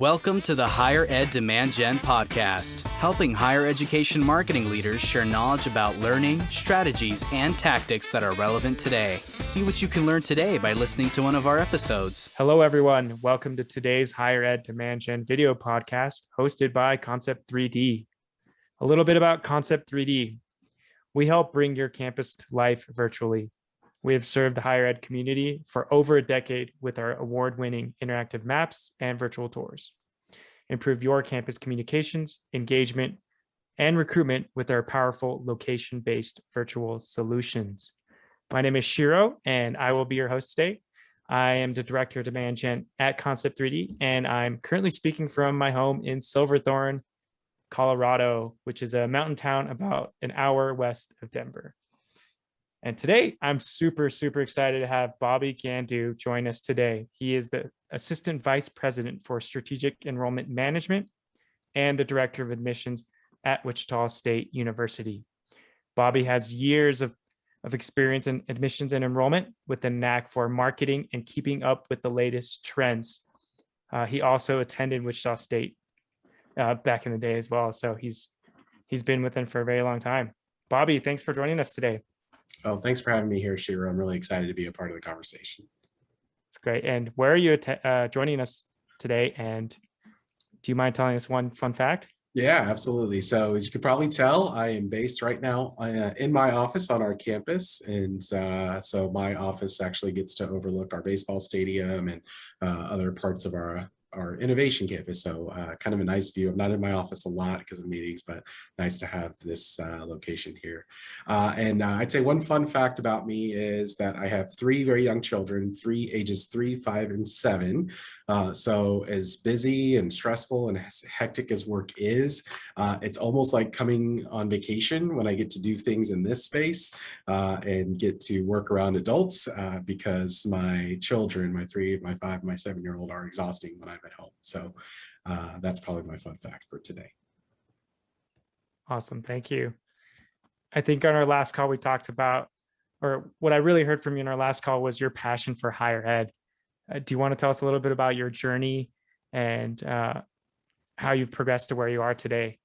Welcome to the Higher Ed Demand Gen podcast, helping higher education marketing leaders share knowledge about learning, strategies, and tactics that are relevant today. See what you can learn today by listening to one of our episodes. Hello, everyone. Welcome to today's Higher Ed Demand Gen video podcast hosted by Concept 3D. A little bit about Concept 3D. We help bring your campus to life virtually. We have served the higher ed community for over a decade with our award-winning interactive maps and virtual tours. Improve your campus communications, engagement, and recruitment with our powerful location-based virtual solutions. My name is Shiro, and I will be your host today. I am the Director of Demand Gen at Concept 3D, and I'm currently speaking from my home in Silverthorne, Colorado, which is a mountain town about an hour west of Denver. And today, I'm super excited to have Bobby Gandu join us today. He is the Assistant Vice President for Strategic Enrollment Management and the Director of Admissions at Wichita State University. Bobby has years of experience in admissions and enrollment with a knack for marketing and keeping up with the latest trends. He also attended Wichita State back in the day as well. So he's been with them for a very long time. Bobby, thanks for joining us today. Oh, thanks for having me here, Shira. I'm really excited to be a part of the conversation. It's great. And where are you joining us today? And do you mind telling us one fun fact? Yeah, absolutely. So as you could probably tell, I am based right now in my office on our campus. And so my office actually gets to overlook our baseball stadium and other parts of our innovation campus. So kind of a nice view. I'm not in my office a lot because of meetings, but nice to have this location here. And I'd say one fun fact about me is that I have three very young children, ages 3, 5, and 7. So as busy and stressful and as hectic as work is, it's almost like coming on vacation when I get to do things in this space and get to work around adults because my children, my 3, my 5, my 7-year-old are exhausting when I'm at home. So that's probably my fun fact for today. Awesome. Thank you. I think on our last call, we talked about, or what I really heard from you in our last call was your passion for higher ed. Do you want to tell us a little bit about your journey and how you've progressed to where you are today?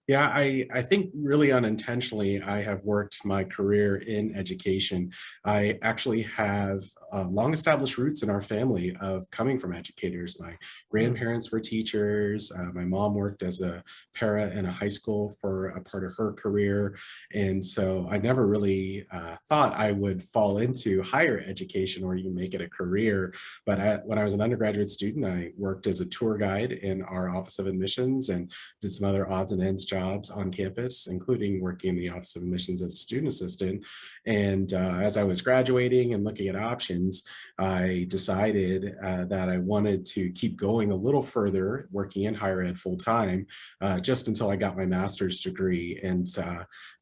Yeah, I think really unintentionally, I have worked my career in education. I actually have long-established roots in our family of coming from educators. My grandparents were teachers. My mom worked as a para in a high school for a part of her career. And so I never really thought I would fall into higher education or even make it a career. But when I was an undergraduate student, I worked as a tour guide in our Office of Admissions and did some other odds and ends jobs on campus, including working in the Office of Admissions as a student assistant. And as I was graduating and looking at options, I decided that I wanted to keep going a little further, working in higher ed full time, just until I got my master's degree. And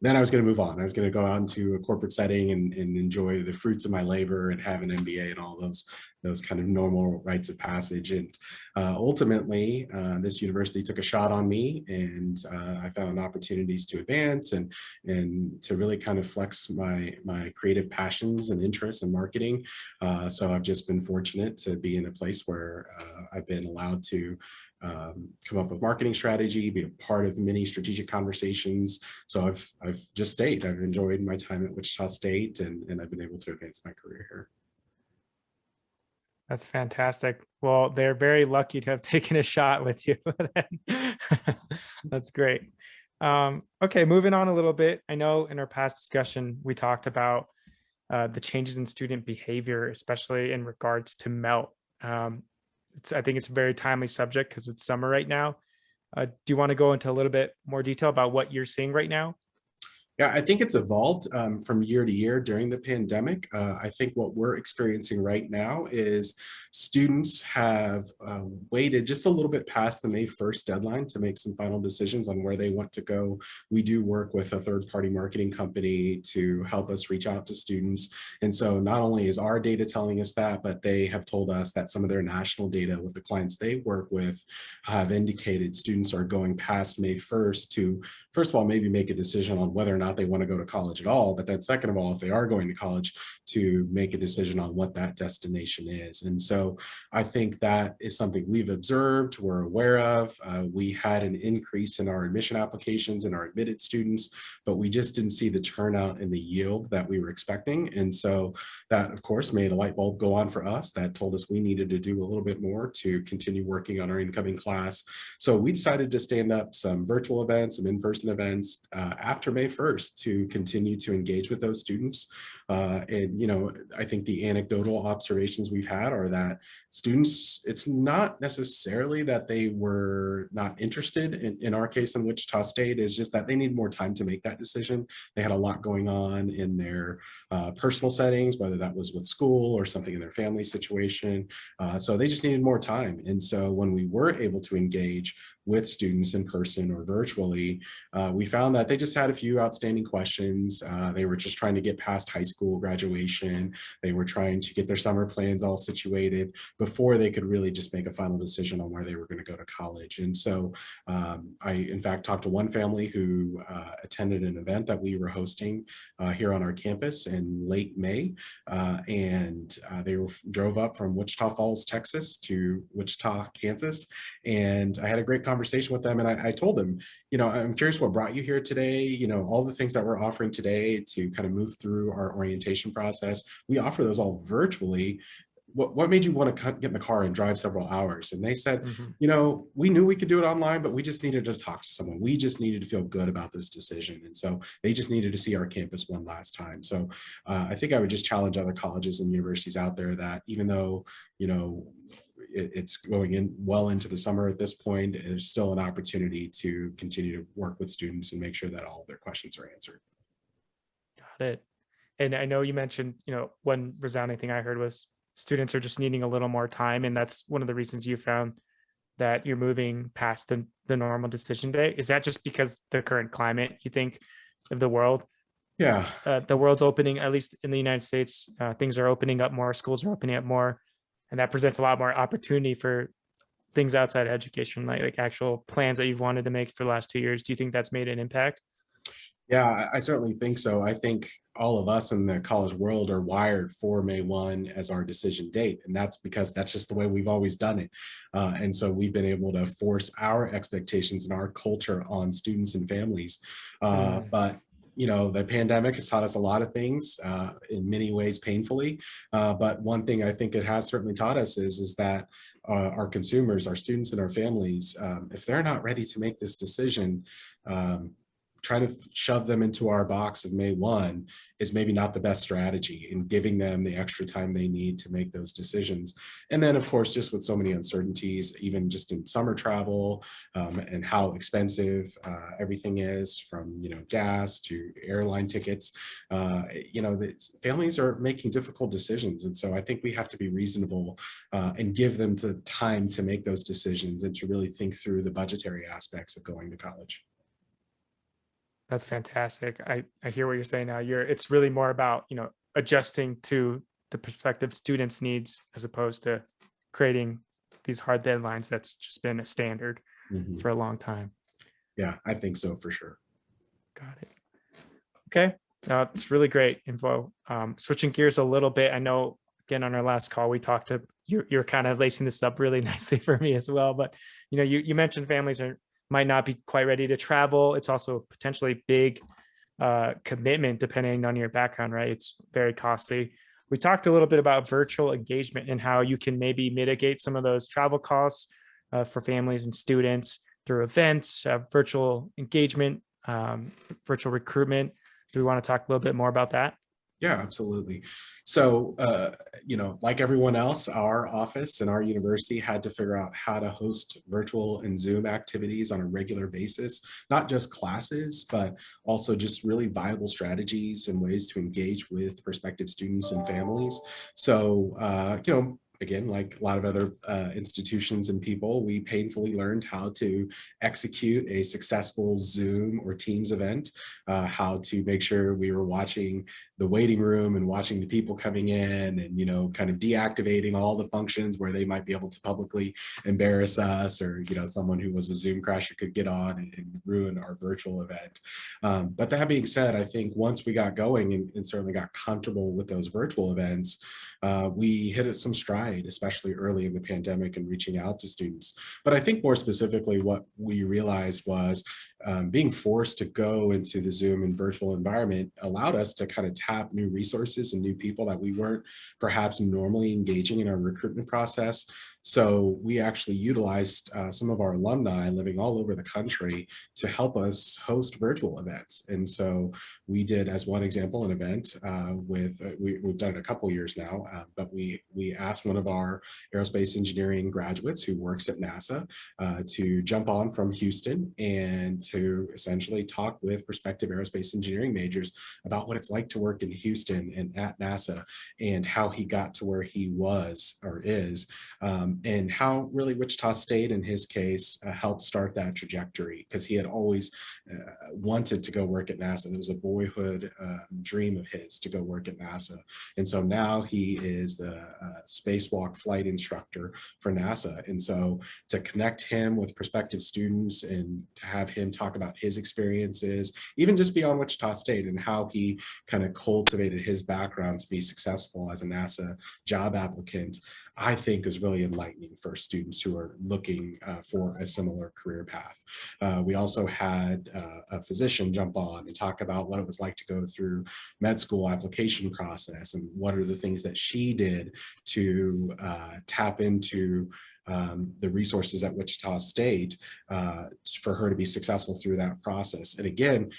then I was going to move on. I was going to go out into a corporate setting and enjoy the fruits of my labor and have an MBA and all those kind of normal rites of passage. And ultimately, this university took a shot on me, and I found opportunities to advance and to really kind of flex my creative passions and interests in marketing. So I've just been fortunate to be in a place where I've been allowed to come up with marketing strategy, be a part of many strategic conversations. So I've just stayed. I've enjoyed my time at Wichita State, and I've been able to advance my career here. That's fantastic. Well, they're very lucky to have taken a shot with you. That's great. Okay, moving on a little bit. I know in our past discussion, we talked about the changes in student behavior, especially in regards to MELT. I think it's a very timely subject because it's summer right now. Do you want to go into a little bit more detail about what you're seeing right now? Yeah, I think it's evolved from year to year during the pandemic. I think what we're experiencing right now is students have waited just a little bit past the May 1st deadline to make some final decisions on where they want to go. We do work with a third-party marketing company to help us reach out to students. And so not only is our data telling us that, but they have told us that some of their national data with the clients they work with have indicated students are going past May 1st to, first of all, maybe make a decision on whether or not not they want to go to college at all, but then second of all, if they are going to college, to make a decision on what that destination is. And so I think that is something we've observed, we're aware of. We had an increase in our admission applications and our admitted students, but we just didn't see the turnout and the yield that we were expecting. And so that, of course, made a light bulb go on for us. That told us we needed to do a little bit more to continue working on our incoming class. So we decided to stand up some virtual events, some in-person events after May 1st to continue to engage with those students. And, I think the anecdotal observations we've had are that students, it's not necessarily that they were not interested. In our case in Wichita State, is just that they need more time to make that decision. They had a lot going on in their personal settings, whether that was with school or something in their family situation. So they just needed more time. And so when we were able to engage with students in person or virtually, we found that they just had a few outstanding questions. They were just trying to get past high school graduation. They were trying to get their summer plans all situated before they could really just make a final decision on where they were going to go to college. And so I, in fact, talked to one family who attended an event that we were hosting here on our campus in late May. And they drove up from Wichita Falls, Texas to Wichita, Kansas. And I had a great conversation with them. And I told them, I'm curious what brought you here today. All the things that we're offering today to kind of move through our orientation process, we offer those all virtually. What made you want to get in the car and drive several hours? And they said, we knew we could do it online, but we just needed to talk to someone. We just needed to feel good about this decision. And so they just needed to see our campus one last time. So I think I would just challenge other colleges and universities out there that even though, it's going in well into the summer at this point, there's still an opportunity to continue to work with students and make sure that all of their questions are answered. Got it. And I know you mentioned, one resounding thing I heard was students are just needing a little more time. And that's one of the reasons you found that you're moving past the normal decision day. Is that just because the current climate, you think, of the world? Yeah. The world's opening, at least in the United States, things are opening up more, schools are opening up more, and that presents a lot more opportunity for things outside of education, like actual plans that you've wanted to make for the last 2 years. Do you think that's made an impact? Yeah, I certainly think so. I think all of us in the college world are wired for May 1 as our decision date. And that's because that's just the way we've always done it. And so we've been able to force our expectations and our culture on students and families. But the pandemic has taught us a lot of things, in many ways painfully. But one thing I think it has certainly taught us is that our consumers, our students and our families, if they're not ready to make this decision, trying to shove them into our box of May 1 is maybe not the best strategy in giving them the extra time they need to make those decisions. And then, of course, just with so many uncertainties, even just in summer travel, and how expensive everything is, from gas to airline tickets, the families are making difficult decisions. And so I think we have to be reasonable and give them the time to make those decisions and to really think through the budgetary aspects of going to college. That's fantastic. I hear what you're saying now. It's really more about, adjusting to the prospective students' needs as opposed to creating these hard deadlines. That's just been a standard for a long time. Yeah, I think so for sure. Got it. Okay. It's really great info. Switching gears a little bit. I know, again, on our last call, we talked to you're kind of lacing this up really nicely for me as well. But, you mentioned families might not be quite ready to travel. It's also potentially big commitment depending on your background, right? It's very costly. We talked a little bit about virtual engagement and how you can maybe mitigate some of those travel costs for families and students through events, virtual engagement, virtual recruitment. Do we want to talk a little bit more about that? Yeah, absolutely. So, like everyone else, our office and our university had to figure out how to host virtual and Zoom activities on a regular basis, not just classes, but also just really viable strategies and ways to engage with prospective students and families. So, again, like a lot of other institutions and people, we painfully learned how to execute a successful Zoom or Teams event, how to make sure we were watching the waiting room and watching the people coming in, and, kind of deactivating all the functions where they might be able to publicly embarrass us, or, someone who was a Zoom crasher could get on and ruin our virtual event. But that being said, I think once we got going and certainly got comfortable with those virtual events, we hit some stride, especially early in the pandemic, and reaching out to students. But I think more specifically, what we realized was being forced to go into the Zoom and virtual environment allowed us to kind of tap new resources and new people that we weren't perhaps normally engaging in our recruitment process. So we actually utilized some of our alumni living all over the country to help us host virtual events. And so we did, as one example, an event we've done it a couple years now, but we asked one of our aerospace engineering graduates who works at NASA to jump on from Houston and to essentially talk with prospective aerospace engineering majors about what it's like to work in Houston and at NASA, and how he got to where he was or is, and how really Wichita State, in his case, helped start that trajectory, because he had always wanted to go work at NASA. It was a boyhood dream of his to go work at NASA. And so now he is the spacewalk flight instructor for NASA. And so to connect him with prospective students and to have him talk about his experiences, even just beyond Wichita State, and how he kind of cultivated his background to be successful as a NASA job applicant, I think is really enlightening for students who are looking for a similar career path. We also had a physician jump on and talk about what it was like to go through med school application process, and what are the things that she did to tap into the resources at Wichita State for her to be successful through that process. And again,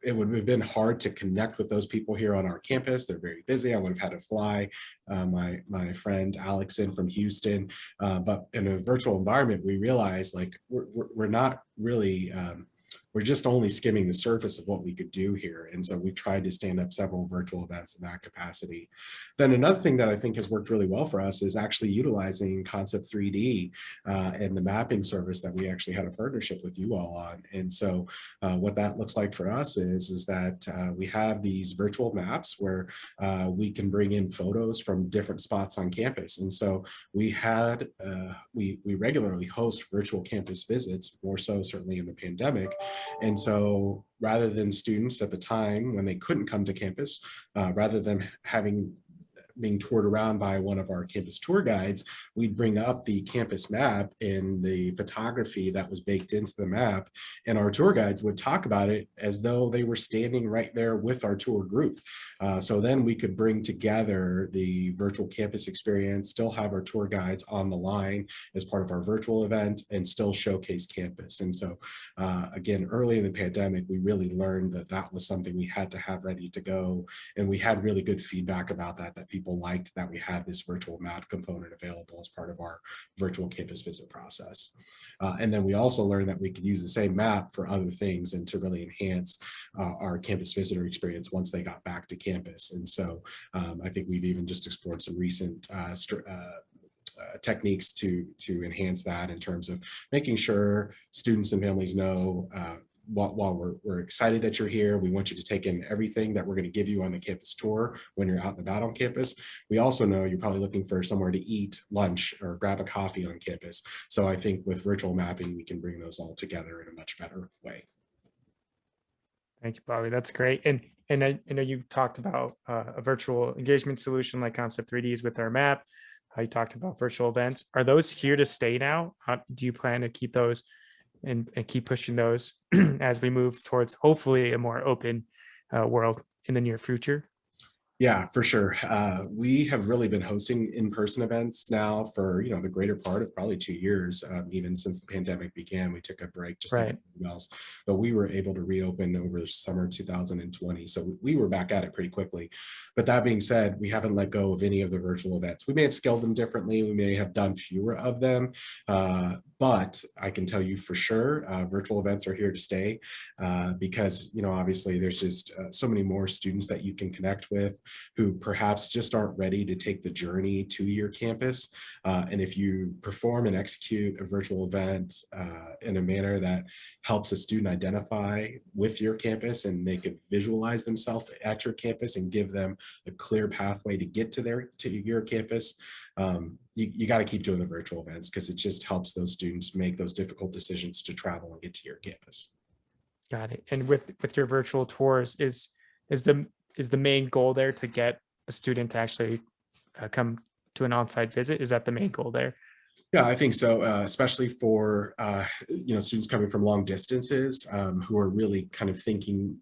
it would have been hard to connect with those people here on our campus. They're very busy. I would have had to fly my friend Alex in from Houston. But in a virtual environment, we realized like we're not really, we're just only skimming the surface of what we could do here. And so we tried to stand up several virtual events in that capacity. Then another thing that I think has worked really well for us is actually utilizing Concept 3D and the mapping service that we actually had a partnership with you all on. And so what that looks like for us is that we have these virtual maps where we can bring in photos from different spots on campus. And so we regularly host virtual campus visits, more so certainly in the pandemic. And so rather than students at the time when they couldn't come to campus, rather than being toured around by one of our campus tour guides, we'd bring up the campus map and the photography that was baked into the map, and our tour guides would talk about it as though they were standing right there with our tour group. So then we could bring together the virtual campus experience, still have our tour guides on the line as part of our virtual event, and still showcase campus. And so again, early in the pandemic, we really learned that that was something we had to have ready to go, and we had really good feedback about that people liked that we had this virtual map component available as part of our virtual campus visit process. And then we also learned that we could use the same map for other things and to really enhance our campus visitor experience once they got back to campus. And so I think we've even just explored some recent techniques to enhance that, in terms of making sure students and families know while we're excited that you're here, we want you to take in everything that we're going to give you on the campus tour when you're out and about on campus. We also know you're probably looking for somewhere to eat lunch or grab a coffee on campus. So I think with virtual mapping, we can bring those all together in a much better way. Thank you, Bobby. That's great. And I know you talked about a virtual engagement solution like Concept 3Ds with our map. You talked about virtual events. Are those here to stay now? Do you plan to keep those and keep pushing those as we move towards hopefully a more open world in the near future? Yeah, for sure. We have really been hosting in-person events now for the greater part of probably 2 years. Even since the pandemic began, we took a break just to else, but we were able to reopen over summer 2020. So we were back at it pretty quickly. But that being said, we haven't let go of any of the virtual events. We may have scaled them differently. We may have done fewer of them, but I can tell you for sure, virtual events are here to stay because, obviously there's just so many more students that you can connect with who perhaps just aren't ready to take the journey to your campus. And if you perform and execute a virtual event in a manner that helps a student identify with your campus and they can visualize themselves at your campus and give them a clear pathway to get to your campus, you got to keep doing the virtual events because it just helps those students make those difficult decisions to travel and get to your campus. Got it. And with your virtual tours, is the main goal there to get a student to actually come to an on-site visit? Is that the main goal there? Yeah, I think so, especially for students coming from long distances who are really kind of thinking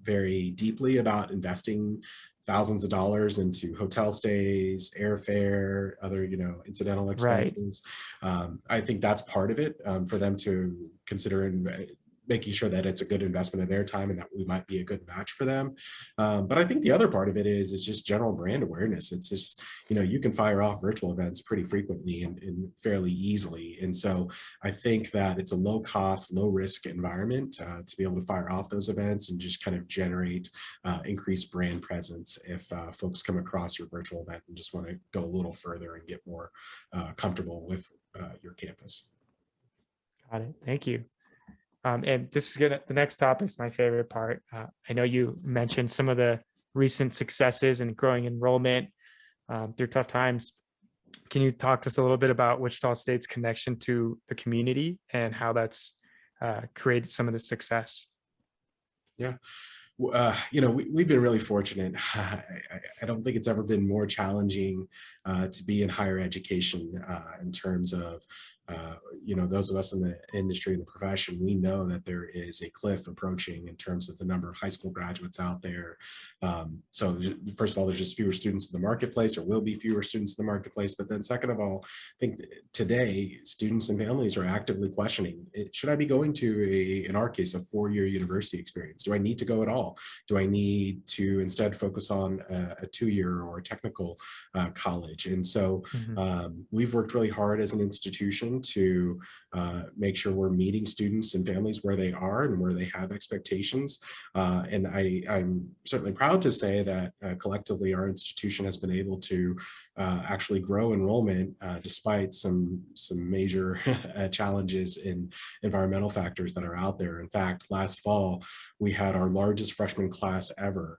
very deeply about investing thousands of dollars into hotel stays, airfare, other incidental expenses. Right. I think that's part of it for them to consider and making sure that it's a good investment of their time and that we might be a good match for them. But I think the other part of it is just general brand awareness. It's just, you can fire off virtual events pretty frequently and fairly easily. And so I think that it's a low cost, low risk environment to be able to fire off those events and just kind of generate increased brand presence if folks come across your virtual event and just want to go a little further and get more comfortable with your campus. Got it. Thank you. And this is the next topic is my favorite part. I know you mentioned some of the recent successes and growing enrollment through tough times. Can you talk to us a little bit about Wichita State's connection to the community and how that's created some of the success? Yeah. We've been really fortunate. I don't think it's ever been more challenging to be in higher education in terms of, those of us in the industry and the profession, we know that there is a cliff approaching in terms of the number of high school graduates out there. So first of all, there's just fewer students in the marketplace, or will be fewer students in the marketplace. But then second of all, I think today students and families are actively questioning, should I be going to in our case, a 4-year university experience? Do I need to go at all? Do I need to instead focus on a 2-year or a technical college? And so we've worked really hard as an institution to make sure we're meeting students and families where they are and where they have expectations. And I'm certainly proud to say that collectively our institution has been able to actually grow enrollment despite some major challenges in environmental factors that are out there. In fact, last fall, we had our largest freshman class ever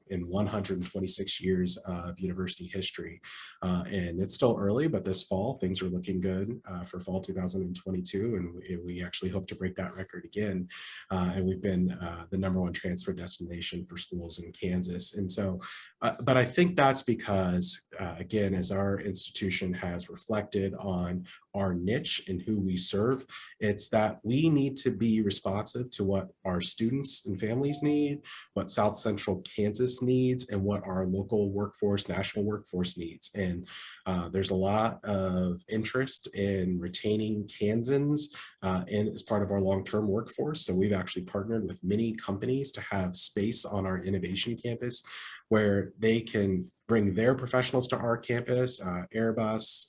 in 126 years of university history. And it's still early, but this fall, things are looking good for fall 2022. And we actually hope to break that record again. And we've been the #1 transfer destination for schools in Kansas. And so, but I think that's because, again, as our institution has reflected on our niche and who we serve, it's that we need to be responsive to what our students and families need, what South Central Kansas needs, and what our local workforce, national workforce needs. And there's a lot of interest in retaining Kansans as part of our long-term workforce. So we've actually partnered with many companies to have space on our innovation campus where they can bring their professionals to our campus. Airbus,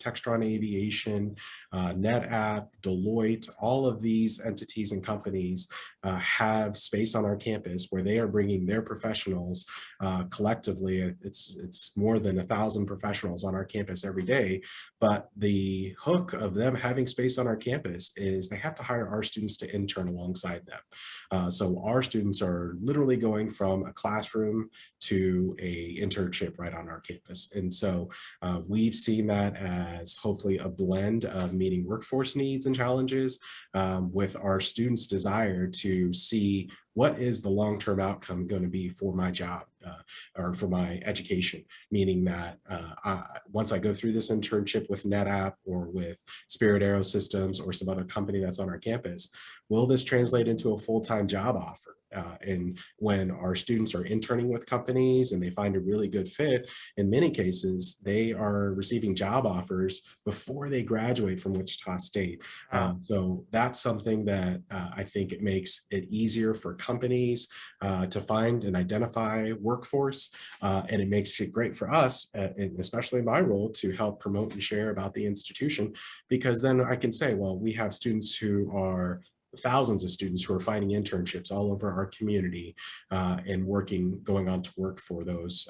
Textron Aviation, NetApp, Deloitte, all of these entities and companies have space on our campus where they are bringing their professionals collectively. It's more than 1,000 professionals on our campus every day, but the hook of them having space on our campus is they have to hire our students to intern alongside them. So our students are literally going from a classroom to a internship right on our campus. And so we've seen that as hopefully a blend of meeting workforce needs and challenges with our students' desire to see what is the long-term outcome going to be for my job or for my education? Meaning that once I go through this internship with NetApp or with Spirit Aerosystems or some other company that's on our campus, will this translate into a full-time job offer? And when our students are interning with companies and they find a really good fit, in many cases, they are receiving job offers before they graduate from Wichita State. So that's something that I think it makes it easier for companies to find and identify workforce. And it makes it great for us, and especially in my role, to help promote and share about the institution, because then I can say, well, we have students who are thousands of students who are finding internships all over our community and going on to work for those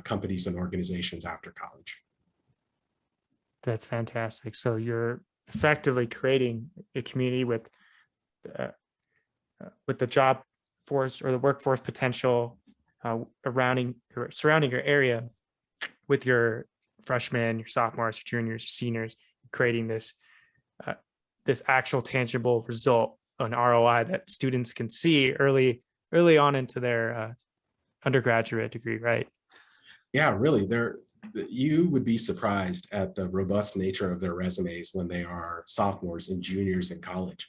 companies and organizations after college. That's fantastic. So you're effectively creating a community with the job force or the workforce potential surrounding your area with your freshmen, your sophomores, your juniors, your seniors, creating this actual tangible result, an ROI that students can see early on into their undergraduate degree, right? Yeah, really. You would be surprised at the robust nature of their resumes when they are sophomores and juniors in college.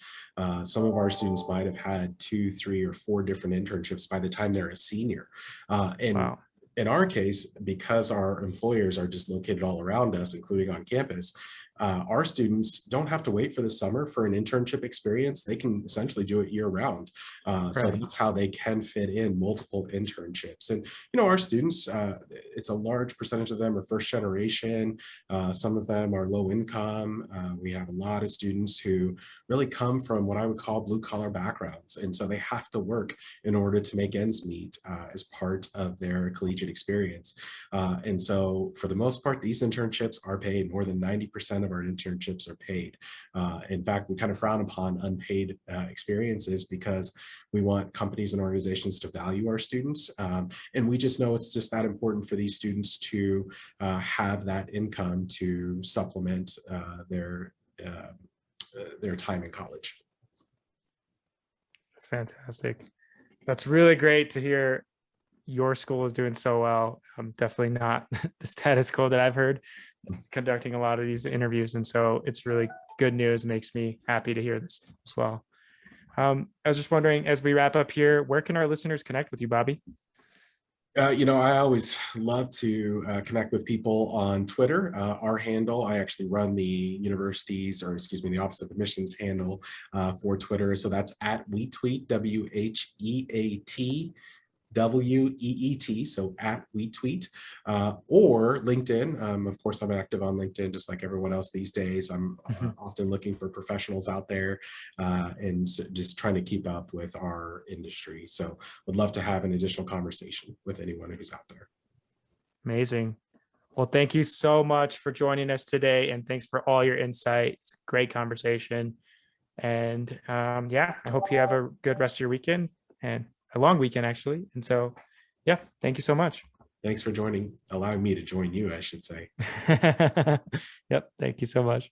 Some of our students might have had 2, 3, or 4 different internships by the time they're a senior. Wow. In our case, because our employers are just located all around us, including on campus, our students don't have to wait for the summer for an internship experience. They can essentially do it year round. So that's how they can fit in multiple internships. And, our students, it's a large percentage of them are first generation. Some of them are low income. We have a lot of students who really come from what I would call blue collar backgrounds. And so they have to work in order to make ends meet as part of their collegiate experience. And so for the most part, these internships are paid. More than 90% of our internships are paid. In fact, we kind of frown upon unpaid experiences because we want companies and organizations to value our students. And we just know it's just that important for these students to have that income to supplement their time in college. That's fantastic. That's really great to hear. Your school is doing so well. Definitely not the status quo that I've heard conducting a lot of these interviews. And so it's really good news. It makes me happy to hear this as well. I was just wondering, as we wrap up here, where can our listeners connect with you, Bobby? I always love to connect with people on Twitter. Our handle, I actually run the the Office of Admissions handle for Twitter. So that's @WeTweet, WeTweet, so @WeTweet, or LinkedIn. Of course, I'm active on LinkedIn just like everyone else these days. I'm often looking for professionals out there and just trying to keep up with our industry. So would love to have an additional conversation with anyone who's out there. Amazing. Well, thank you so much for joining us today, and thanks for all your insight. It's a great conversation. And I hope you have a good rest of your weekend and a long weekend, actually. And so, thank you so much. Thanks for allowing me to join you, I should say. Yep. Thank you so much.